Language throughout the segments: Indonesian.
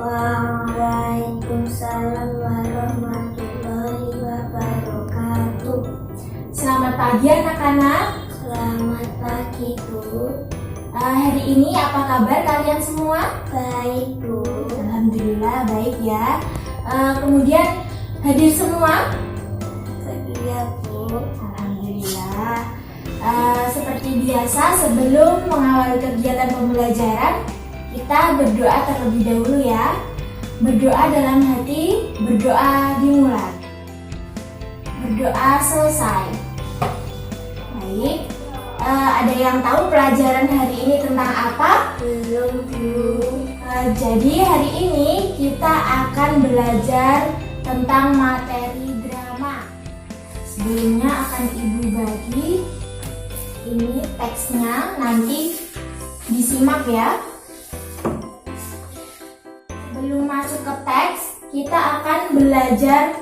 Waalaikumsalam warahmatullahi wabarakatuh. Selamat pagi anak-anak. Selamat pagi, Bu. Hari ini apa kabar kalian semua? Baik, Bu. Alhamdulillah baik ya. Kemudian hadir semua? Iya, Bu. Alhamdulillah. Seperti biasa sebelum mengawali kegiatan pembelajaran, kita berdoa terlebih dahulu ya. Berdoa dalam hati, berdoa dimulai. Berdoa selesai. Baik. Ada yang tahu pelajaran hari ini tentang apa? Belum, Bu. Jadi hari ini kita akan belajar tentang materi drama. Sebelumnya akan Ibu bagi ini teksnya, nanti disimak ya. Sebelum masuk ke teks, kita akan belajar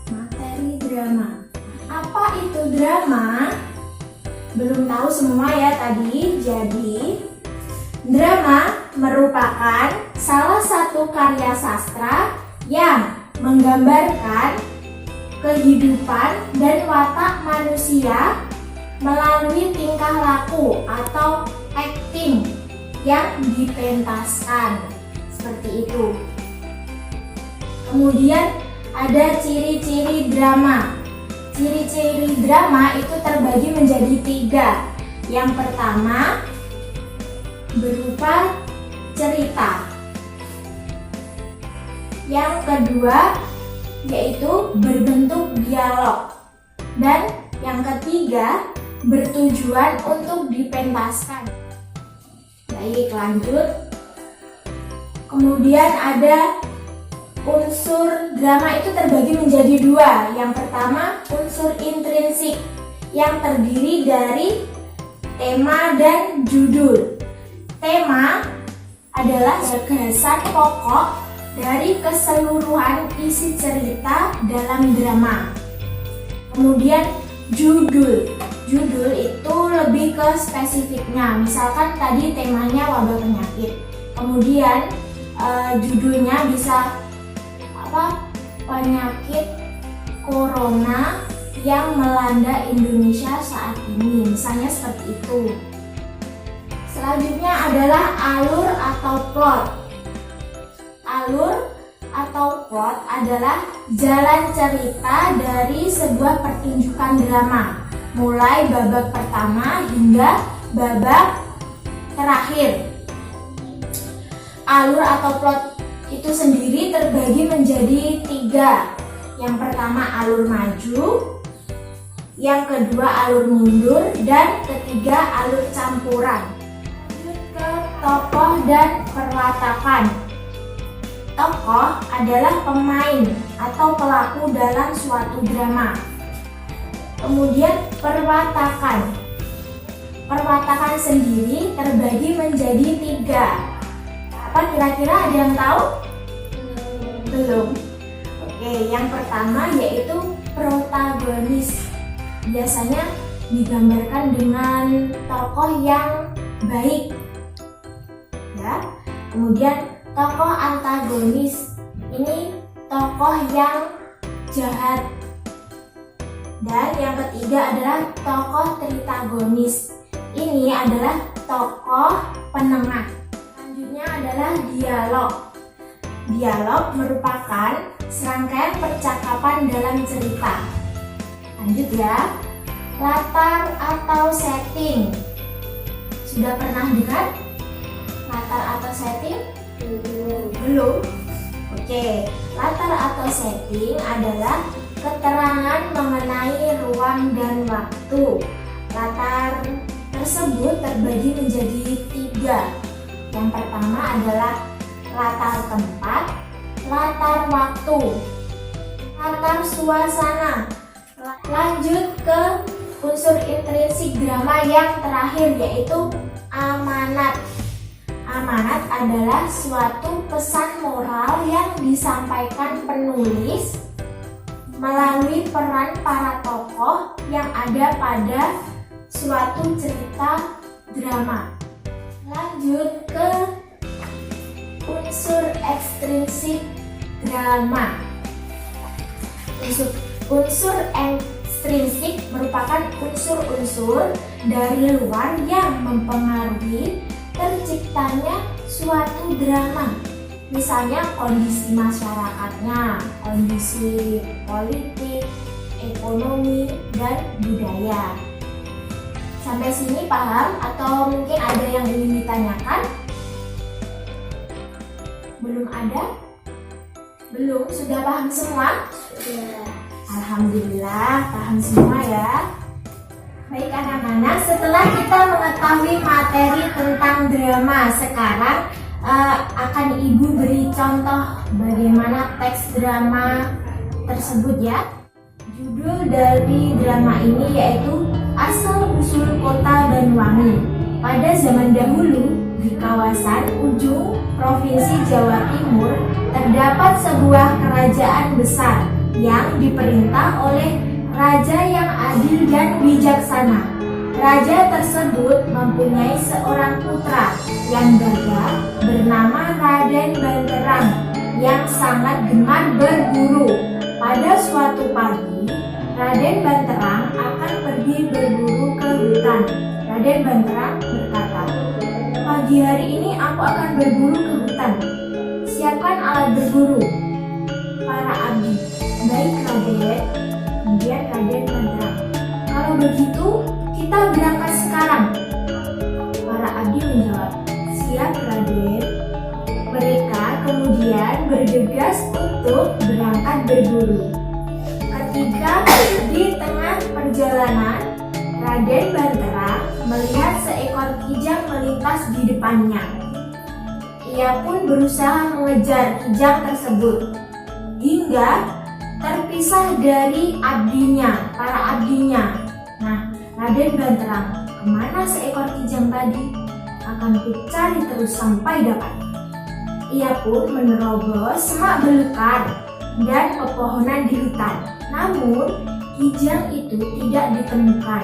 materi drama. Apa itu drama? Belum tahu semua ya tadi. Jadi, drama merupakan salah satu karya sastra yang menggambarkan kehidupan dan watak manusia melalui tingkah laku atau acting yang dipentaskan. Seperti itu. Kemudian ada ciri-ciri drama. Ciri-ciri drama itu terbagi menjadi 3. Yang pertama berupa cerita. Yang kedua yaitu berbentuk dialog. Dan yang ketiga bertujuan untuk dipentaskan. Baik, lanjut. Kemudian ada unsur drama itu terbagi menjadi 2. Yang pertama unsur intrinsik yang terdiri dari tema dan judul. Tema adalah gagasan pokok dari keseluruhan isi cerita dalam drama. Kemudian judul. Judul itu lebih ke spesifiknya. Misalkan tadi temanya wabah penyakit. Kemudian judulnya bisa penyakit corona yang melanda Indonesia saat ini, misalnya seperti itu. Selanjutnya adalah alur atau plot. Alur atau plot adalah jalan cerita dari sebuah pertunjukan drama, mulai babak pertama hingga babak terakhir. Alur atau plot itu sendiri terbagi menjadi 3. Yang pertama alur maju, yang kedua alur mundur, dan ketiga alur campuran. Lanjut ke tokoh dan perwatakan. Tokoh adalah pemain atau pelaku dalam suatu drama. Kemudian perwatakan. Perwatakan sendiri terbagi menjadi 3. Apa kira-kira ada yang tahu? Belum. Oke, yang pertama yaitu protagonis. Biasanya digambarkan dengan tokoh yang baik. Ya. Kemudian tokoh antagonis. Ini tokoh yang jahat. Dan yang ketiga adalah tokoh tritagonis. Ini adalah tokoh penengah. Selanjutnya adalah dialog. Dialog merupakan serangkaian percakapan dalam cerita. Lanjut ya. Latar atau setting. Sudah pernah dengar latar atau setting? Belum? Oke. Latar atau setting adalah keterangan mengenai ruang dan waktu. Latar tersebut terbagi menjadi 3. Yang pertama adalah latar tempat, latar waktu, latar suasana. Lanjut ke unsur intrinsik drama yang terakhir yaitu amanat. Amanat adalah suatu pesan moral yang disampaikan penulis melalui peran para tokoh yang ada pada suatu cerita drama. Lanjut ke unsur ekstrinsik drama. Unsur ekstrinsik merupakan unsur-unsur dari luar yang mempengaruhi terciptanya suatu drama. Misalnya kondisi masyarakatnya, kondisi politik, ekonomi, dan budaya. Sampai sini paham atau mungkin ada yang ingin ditanyakan? Belum ada? Belum? Sudah paham semua? Sudah. Alhamdulillah paham semua ya. Baik anak-anak, setelah kita mengetahui materi tentang drama, sekarang akan Ibu beri contoh bagaimana teks drama tersebut ya. Judul dari drama ini yaitu Asal-usul Kota Banyuwangi. Pada zaman dahulu, di kawasan ujung Provinsi Jawa Timur terdapat sebuah kerajaan besar yang diperintah oleh raja yang adil dan bijaksana. Raja tersebut mempunyai seorang putra yang gagah bernama Raden Banterang yang sangat gemar berburu. Pada suatu pagi, Raden Banterang akan pergi berburu ke hutan. Raden Banterang berkata, "Pagi hari ini aku akan berburu ke hutan. Siapkan alat berburu para abdi." "Baik Raden." Kemudian Raden Banterang, "Kalau begitu kita berangkat sekarang." Para abdi menjawab, "Siap Raden." Mereka kemudian bergegas untuk berangkat berburu. Ketika di tengah perjalanan, Raden Banterang melihat seekor kijang melintas di depannya. Ia pun berusaha mengejar kijang tersebut hingga terpisah dari abdinya, para abdinya. Nah, Raden Banterang, "Kemana seekor kijang tadi? Akan kucari terus sampai dapat." Ia pun menerobos semak belukar dan pepohonan di hutan. Namun, kijang itu tidak ditemukan.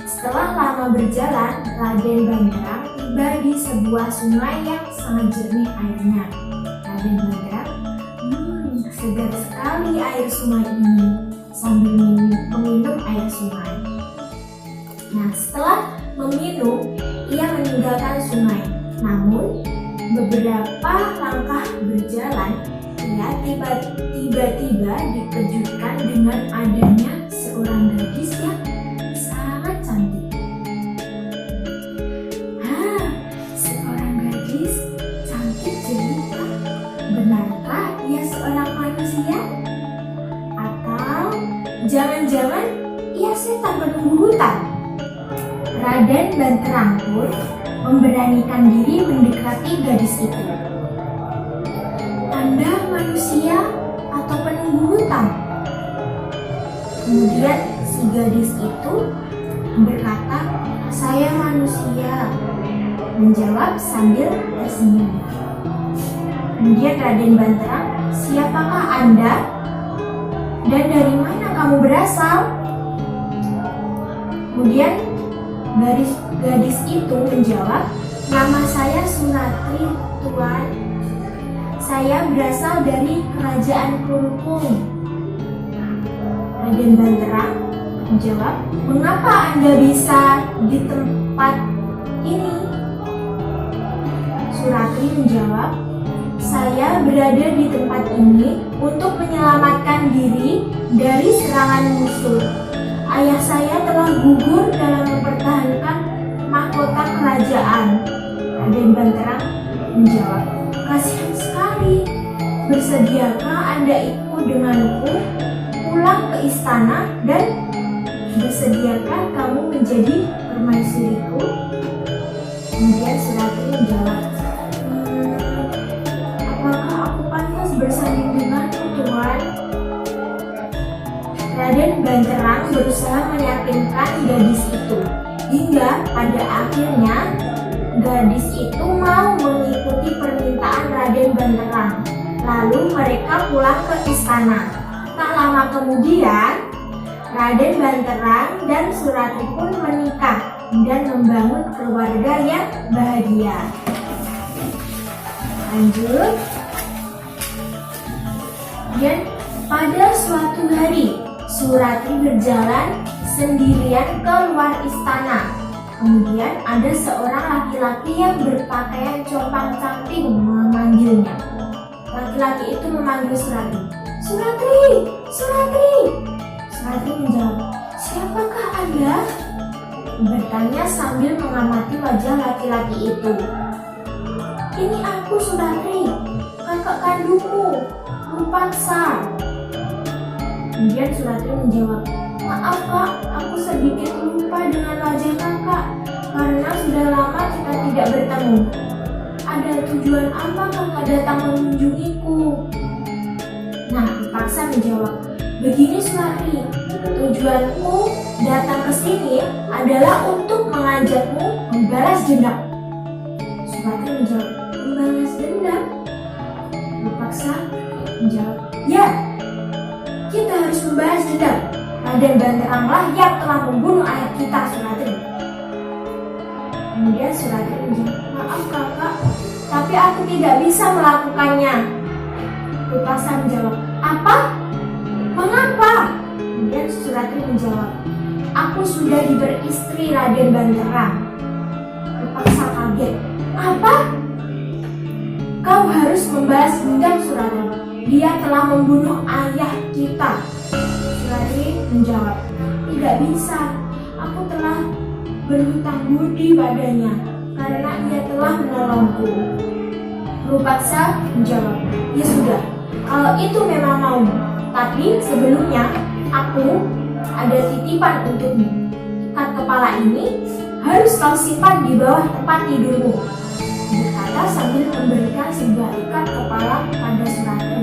Setelah lama berjalan, Raden Banterang tiba di sebuah sungai yang sangat jernih airnya. Raden Banterang, segar sekali air sungai ini, sambil meminum air sungai. Nah, setelah meminum, ia meninggalkan sungai. Namun, beberapa langkah berjalan, ia tiba-tiba dikejutkan dengan adanya seorang gadis yang sangat cantik. Seorang gadis cantik jelita. Benarkah ia seorang manusia? Atau jangan-jangan ia setan penunggu hutan? Raden Banterang pun memberanikan diri mendekati gadis itu. "Anda manusia atau penunggu hutan?" Kemudian si gadis itu berkata, "Saya manusia," menjawab sambil tersenyum. Kemudian Raden Banterang, "Siapakah Anda? Dan dari mana kamu berasal?" Kemudian gadis itu menjawab, "Nama saya Suratri, Tuan. Saya berasal dari kerajaan Klungkung." Raden Banterang menjawab, "Mengapa Anda bisa di tempat ini?" Suratri menjawab, "Saya berada di tempat ini untuk menyelamatkan diri dari serangan musuh. Ayah saya telah gugur dalam mempertahankan mahkota kerajaan." Raden Banterang menjawab, "Kasihan sekali. Bersediakah Anda ikut denganku pulang ke istana dan bersediakah kamu menjadi permaisuriku?" Kemudian Suratri menjawab, "Apakah aku pantas bersanding denganmu, Tuan?" Raden Banterang berusaha meyakinkan gadis itu, hingga pada akhirnya gadis itu mau mengikuti permintaan Raden Banterang. Lalu mereka pulang ke istana. Tak lama kemudian, Raden Banterang dan Suratri pun menikah dan membangun keluarga yang bahagia. Lanjut. Dan pada suatu hari, Suratri berjalan sendirian ke luar istana. Kemudian ada seorang laki-laki yang berpakaian compang-camping memanggilnya. Laki-laki itu memanggil Suratri. Suratri, Suratri. Suratri menjawab, siapakah Anda? Bertanya sambil mengamati wajah laki-laki itu. Ini aku Suratri, kakak kandungmu, Rupaksa. Kemudian Suratri menjawab, maaf kak, aku sedikit lupa dengan wajah kakak karena sudah lama kita tidak bertemu. Ada tujuan apa kakak datang mengunjungiku? Nah, Rupaksa menjawab, begini Suratri, tujuanku datang ke sini adalah untuk mengajakmu membalas dendam. Suratri menjawab, membalas dendam? Rupaksa menjawab, ya, kita harus membalas dendam. Raden Banteranglah yang telah membunuh ayah kita, Suratri. Kemudian Suratri menjawab, maaf kakak, tapi aku tidak bisa melakukannya. Rupaksa menjawab, apa? Mengapa? Kemudian Suratri menjawab, aku sudah diberi istri Raden Banterang. Rupaksa kaget, apa? Kau harus membalas dendam, Suratri. Dia telah membunuh ayah kita. Suratri menjawab, tidak bisa. Aku telah berhutang budi padanya karena ia telah menolongku. Rupaksa menjawab, ya sudah, kalau itu memang maumu. Tapi sebelumnya aku ada titipan untukmu. Ikat kepala ini harus kau simpan di bawah tempat tidurmu, berkata sambil memberikan sebuah ikat kepala pada Suratri.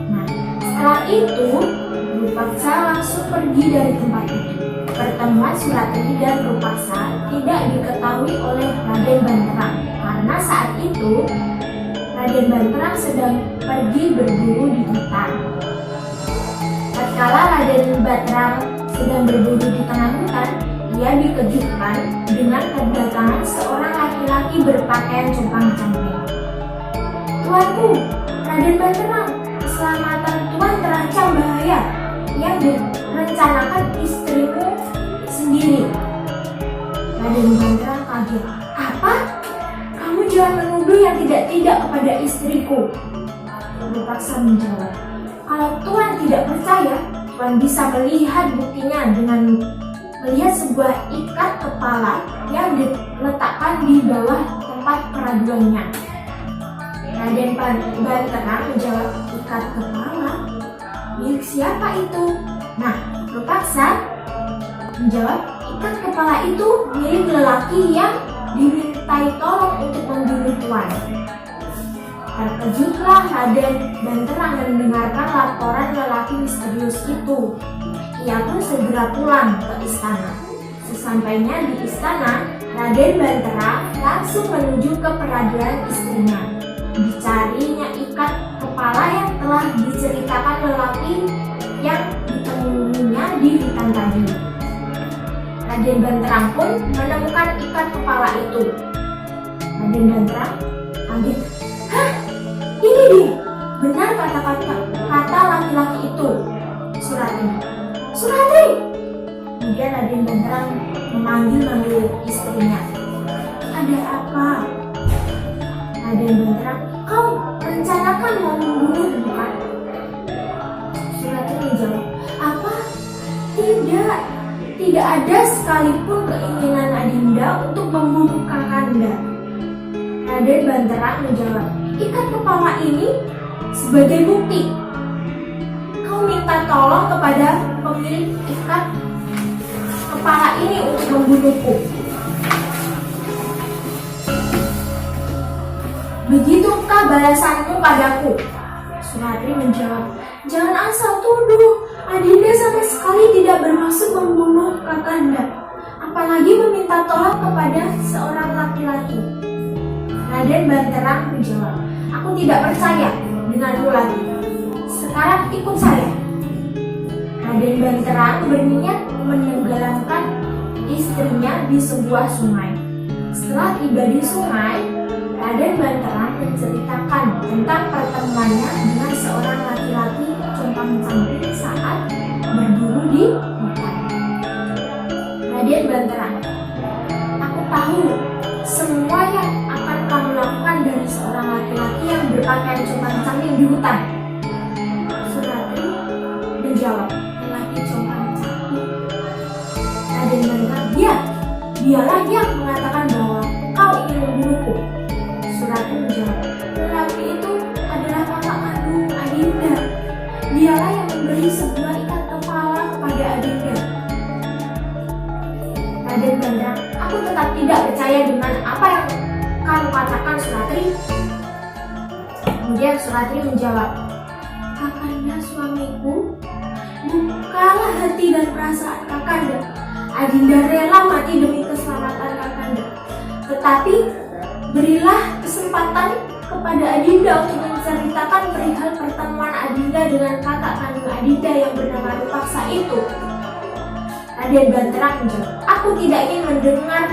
Nah, setelah itu Rupaksa langsung pergi dari tempat itu. Pertemuan Suratri dan Rupaksa tidak diketahui oleh Raden Banterang karena saat itu Raden Banterang sedang pergi berburu di hutan. Tatkala Raden Banterang sedang berburu di tengah hutan, ia dikejutkan dengan kedatangan seorang laki-laki berpakaian compang-camping. Tuanku, Raden Banterang, keselamatan Tuan terancam bahaya yang direncanakan istrimu sendiri. Raden Banterang kaget. Apa? Kamu jangan menuduh yang tidak-tidak kepada istriku. Rupaksa menjawab, kalau Tuan tidak percaya, Tuan bisa melihat buktinya dengan melihat sebuah ikat kepala yang diletakkan di bawah tempat keraduannya. Raden Banterang menjawab, ikat kepala? Milik siapa itu? Nah, Rupaksa menjawab, ikat kepala itu milik lelaki yang dimintai tolong untuk membunuh Tuan. Terkejutlah Raden Banterang mendengarkan laporan lelaki misterius itu. Ia pun segera pulang ke istana. Sesampainya di istana, Raden Banterang langsung menuju ke peradilan istrinya. Dicarinya ikat kepala yang telah diceritakan lelaki yang ditemuinya di hutan tadi. Raden Banterang pun menemukan ikat kepala itu. Raden Banterang kaget. Hah? Ini dia! Benar kata laki-laki itu. Suratri. Suratri! Kemudian Raden Banterang memanggil istrinya. Ada apa? Raden Banterang, kau rencanakan mau membunuh bukan? Suratri menjawab, apa? Tidak. Tidak ada sekalipun keinginan Adinda untuk membunuh Kakanda. Raden Banterang menjawab, ikat kepala ini sebagai bukti. Kau minta tolong kepada pemilik ikat kepala ini untuk membunuhku. Begitukah balasanmu padaku? Suratri menjawab, jangan asal tuduh. Adinda sama sekali tidak bermaksud membunuh Kakanda, apalagi meminta tolong kepada seorang laki-laki. Raden Banterang menjawab, aku tidak percaya denganmu lagi. Sekarang ikut saya. Raden Banterang berniat menenggelamkan istrinya di sebuah sungai. Setelah tiba di sungai, Raden Banterang menceritakan tentang pertemuannya dengan seorang laki-laki compang-camping saat berburu di hutan. Raden Banterang, aku tahu semua yang akan kamu lakukan dari seorang laki-laki yang berpakaian compang-camping di hutan. Suratri menjawab, lelaki compang-camping. Raden Banterang, dialah yang mengatakan bahwa kau ingin membunuhku. Suratri menjawab, lelaki itu adalah kakak kandung Adinda. Dialah yang memberi sebuah ikat kepala kepada Adinda. Raden Banterang, aku tetap tidak percaya dengan apa yang kamu katakan, Suratri. Kemudian Suratri menjawab, kakanda suamiku, bukalah hati dan perasaan kakanda. Adinda rela mati demi keselamatan kakanda. Tetapi berilah kesempatan kepada Adinda untuk menceritakan perihal pertemuan Adinda dengan kakak kandung Adinda yang bernama Rupaksa itu. Raden Banterang menjawab, aku tidak ingin mendengar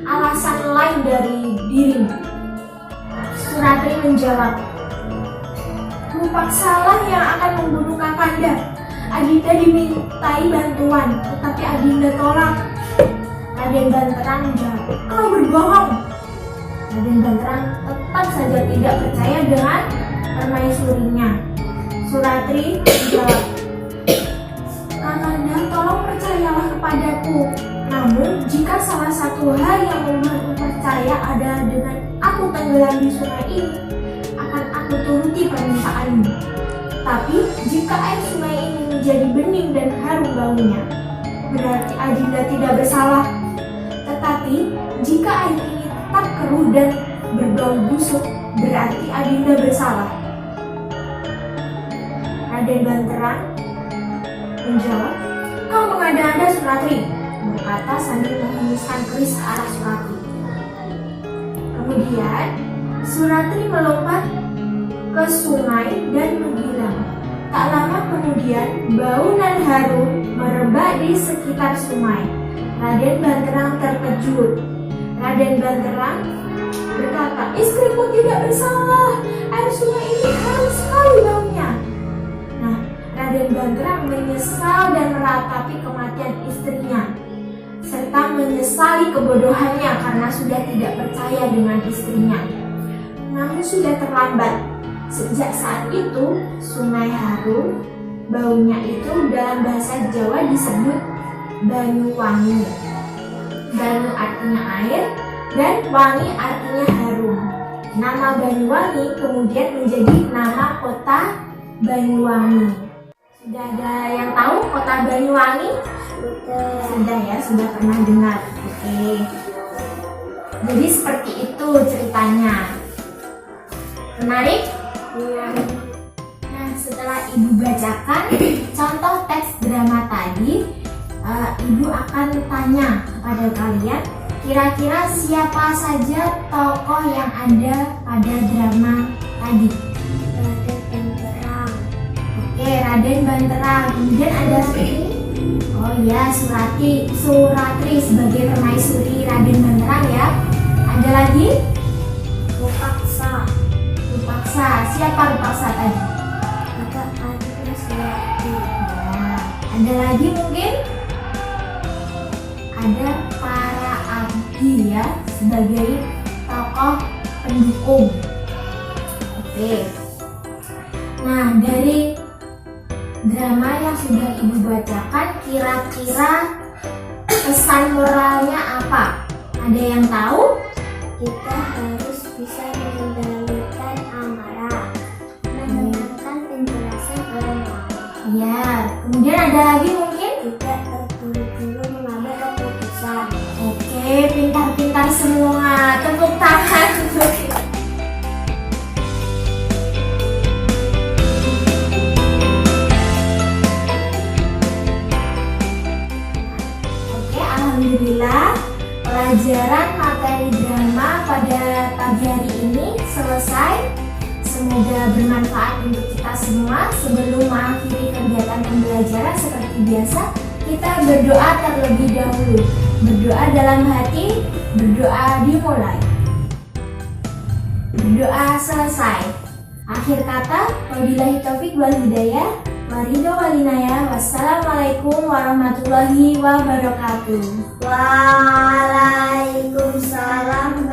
alasan lain dari dirimu. Suratri menjawab, Rupaksalah yang akan membunuh kakanda. Adinda dimintai bantuan, tetapi Adinda tolak. Raden Banterang menjawab, kau berbohong. Raden Banterang tetap saja tidak percaya dengan permaisurinya. Suratri menjawab, kakanda, tolong percayalah kepadaku. Namun jika salah satu hal yang membuatku percaya adalah dengan aku tenggelam di sungai ini, akan aku turuti permintaanmu. Tapi jika air sungai ini menjadi bening dan harum baunya, berarti Adinda tidak bersalah. Tetapi jika air ini tetap keruh dan berbau busuk, berarti Adinda bersalah. Raden Banterang menjawab, kau mengada-ada, Suratri, berkata sambil menghembuskan keris ke arah Suratri. Kemudian Suratri melompat ke sungai dan menghilang. Tak lama kemudian bau nan harum merebak di sekitar sungai. Raden Banterang terkejut. Raden Banterang berkata, istriku tidak bersalah. Air sungai ini harum sekali baunya. Nah, Raden Banterang menyesal dan meratapi kematian istrinya, serta menyesali kebodohannya karena sudah tidak percaya dengan istrinya. Namun sudah terlambat. Sejak saat itu, sungai harum, baunya itu dalam bahasa Jawa disebut Banyuwangi. Banyu artinya air dan wangi artinya harum. Nama Banyuwangi kemudian menjadi nama kota Banyuwangi. Sudah ada yang tahu kota Banyuwangi? Sudah ya, sudah pernah dengar. Oke. Jadi seperti itu ceritanya. Menarik? Nah, setelah Ibu bacakan contoh teks drama tadi, Ibu akan tanya kepada kalian, kira-kira siapa saja tokoh yang ada pada drama tadi? Raden Banterang. Oke, Raden Banterang. Kemudian ada oh ya, Suratri sebagai permaisuri Raden Banterang ya. Ada lagi? Rupaksa. Siapa Rupaksa tadi? Kakak kandung Suratri. Nah, ada lagi mungkin? Ada para abdi ya, sebagai tokoh pendukung. Oke. Nah, dari drama yang sudah Ibu bacakan, kira-kira pesan moralnya apa? Ada yang tahu? Kita harus bisa mengendalikan amarah, mendengarkan penjelasan orang lain. Ya, kemudian ada lagi mungkin? Tidak terburu-buru mengambil keputusan. Oke, pintar-pintar semua. Tepuk tangan untuk kita. Oke, alhamdulillah pelajaran materi drama pada pagi hari ini selesai. Semoga bermanfaat untuk kita semua. Sebelum mengakhiri kegiatan pembelajaran seperti biasa, kita berdoa terlebih dahulu. Berdoa dalam hati, berdoa dimulai. Berdoa selesai. Akhir kata, wabillahi taufik wal hidayah. Waridho walinaya. Wassalamualaikum warahmatullahi wabarakatuh. Waalaikumsalam